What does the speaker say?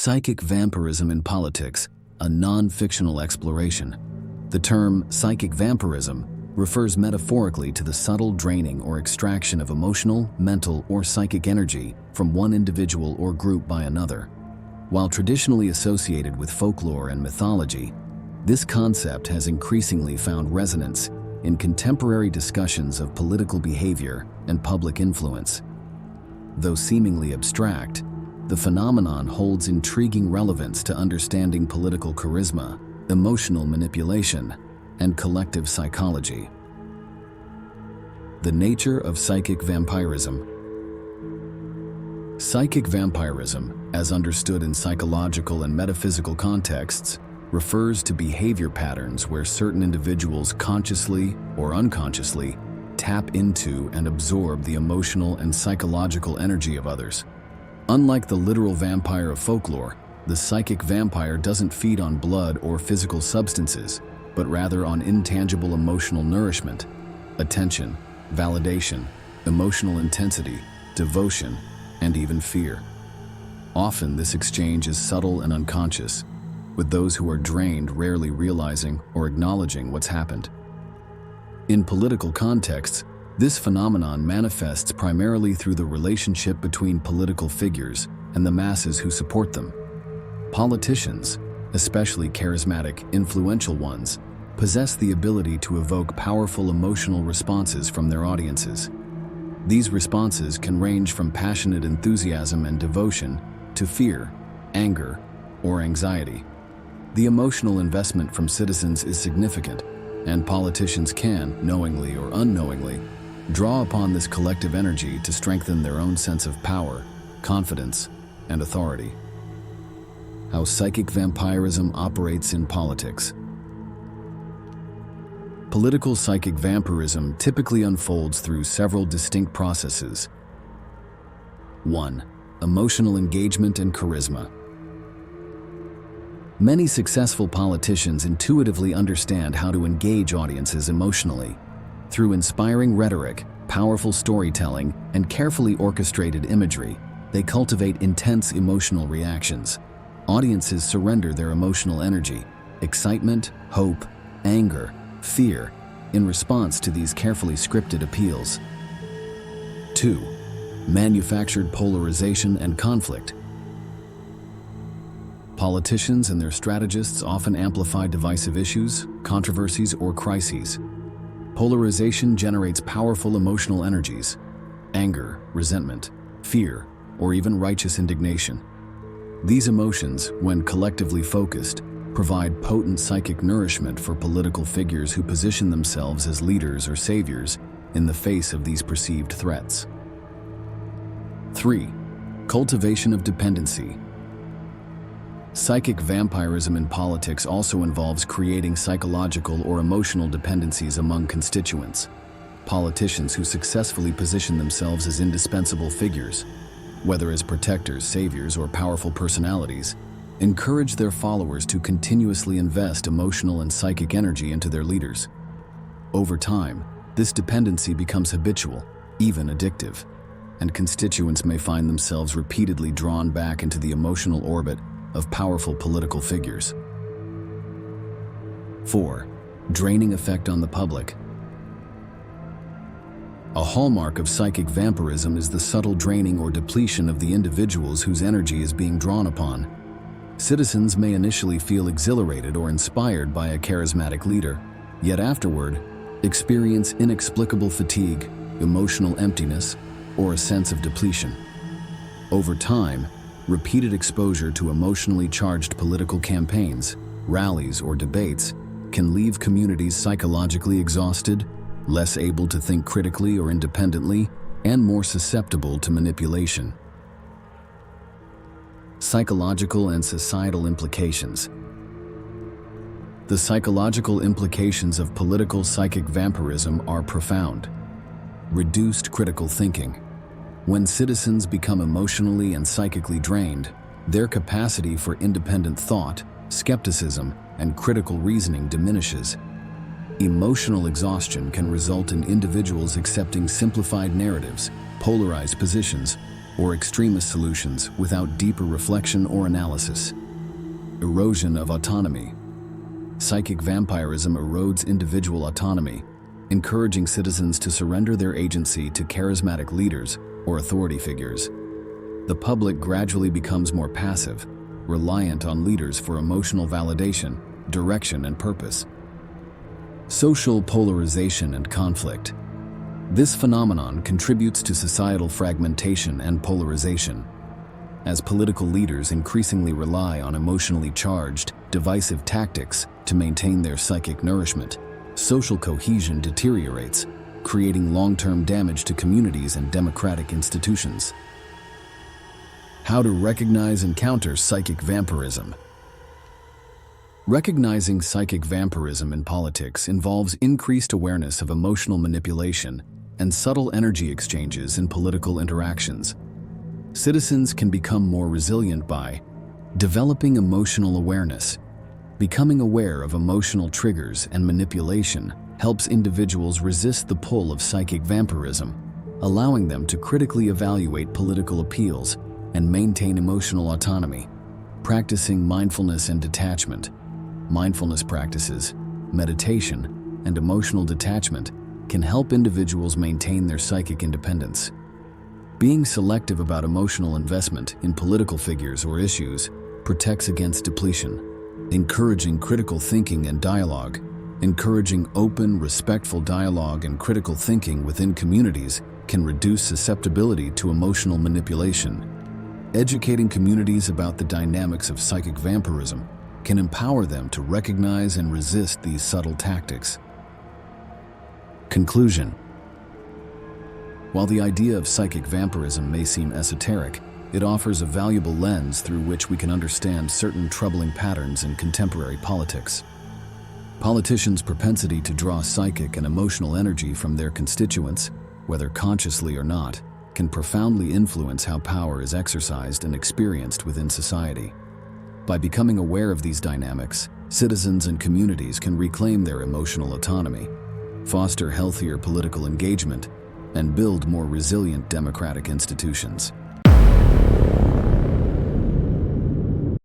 Psychic vampirism in politics, a non-fictional exploration. The term psychic vampirism refers metaphorically to the subtle draining or extraction of emotional, mental, or psychic energy from one individual or group by another. While traditionally associated with folklore and mythology, this concept has increasingly found resonance in contemporary discussions of political behavior and public influence. Though seemingly abstract, the phenomenon holds intriguing relevance to understanding political charisma, emotional manipulation, and collective psychology. The nature of psychic vampirism. Psychic vampirism, as understood in psychological and metaphysical contexts, refers to behavior patterns where certain individuals consciously or unconsciously tap into and absorb the emotional and psychological energy of others. Unlike the literal vampire of folklore, the psychic vampire doesn't feed on blood or physical substances, but rather on intangible emotional nourishment, attention, validation, emotional intensity, devotion, and even fear. Often this exchange is subtle and unconscious, with those who are drained rarely realizing or acknowledging what's happened. In political contexts, this phenomenon manifests primarily through the relationship between political figures and the masses who support them. Politicians, especially charismatic, influential ones, possess the ability to evoke powerful emotional responses from their audiences. These responses can range from passionate enthusiasm and devotion to fear, anger, or anxiety. The emotional investment from citizens is significant, and politicians can, knowingly or unknowingly, draw upon this collective energy to strengthen their own sense of power, confidence, and authority. How psychic vampirism operates in politics. Political psychic vampirism typically unfolds through several distinct processes. 1. Emotional engagement and charisma. Many successful politicians intuitively understand how to engage audiences emotionally. Through inspiring rhetoric, powerful storytelling, and carefully orchestrated imagery, they cultivate intense emotional reactions. Audiences surrender their emotional energy, excitement, hope, anger, fear, in response to these carefully scripted appeals. 2. Manufactured polarization and conflict. Politicians and their strategists often amplify divisive issues, controversies, or crises. Polarization generates powerful emotional energies: anger, resentment, fear, or even righteous indignation. These emotions, when collectively focused, provide potent psychic nourishment for political figures who position themselves as leaders or saviors in the face of these perceived threats. 3. Cultivation of dependency. Psychic vampirism in politics also involves creating psychological or emotional dependencies among constituents. Politicians who successfully position themselves as indispensable figures, whether as protectors, saviors, or powerful personalities, encourage their followers to continuously invest emotional and psychic energy into their leaders. Over time, this dependency becomes habitual, even addictive, and constituents may find themselves repeatedly drawn back into the emotional orbit of powerful political figures. 4. Draining effect on the public. A hallmark of psychic vampirism is the subtle draining or depletion of the individuals whose energy is being drawn upon. Citizens may initially feel exhilarated or inspired by a charismatic leader, yet afterward experience inexplicable fatigue, emotional emptiness, or a sense of depletion. Over time, repeated exposure to emotionally charged political campaigns, rallies, or debates can leave communities psychologically exhausted, less able to think critically or independently, and more susceptible to manipulation. Psychological and societal implications. The psychological implications of political psychic vampirism are profound. Reduced critical thinking. When citizens become emotionally and psychically drained, their capacity for independent thought, skepticism, and critical reasoning diminishes. Emotional exhaustion can result in individuals accepting simplified narratives, polarized positions, or extremist solutions without deeper reflection or analysis. Erosion of autonomy. Psychic vampirism erodes individual autonomy, encouraging citizens to surrender their agency to charismatic leaders or authority figures. The public gradually becomes more passive, reliant on leaders for emotional validation, direction, and purpose. Social polarization and conflict. This phenomenon contributes to societal fragmentation and polarization. As political leaders increasingly rely on emotionally charged, divisive tactics to maintain their psychic nourishment, social cohesion deteriorates, creating long-term damage to communities and democratic institutions. How to recognize and counter psychic vampirism. Recognizing psychic vampirism in politics involves increased awareness of emotional manipulation and subtle energy exchanges in political interactions. Citizens can become more resilient by developing emotional awareness. Becoming aware of emotional triggers and manipulation helps individuals resist the pull of psychic vampirism, allowing them to critically evaluate political appeals and maintain emotional autonomy. Practicing mindfulness and detachment. Mindfulness practices, meditation, and emotional detachment can help individuals maintain their psychic independence. Being selective about emotional investment in political figures or issues protects against depletion. Encouraging critical thinking and dialogue. Encouraging open, respectful dialogue and critical thinking within communities can reduce susceptibility to emotional manipulation. Educating communities about the dynamics of psychic vampirism can empower them to recognize and resist these subtle tactics. Conclusion. While the idea of psychic vampirism may seem esoteric, it offers a valuable lens through which we can understand certain troubling patterns in contemporary politics. Politicians' propensity to draw psychic and emotional energy from their constituents, whether consciously or not, can profoundly influence how power is exercised and experienced within society. By becoming aware of these dynamics, citizens and communities can reclaim their emotional autonomy, foster healthier political engagement, and build more resilient democratic institutions.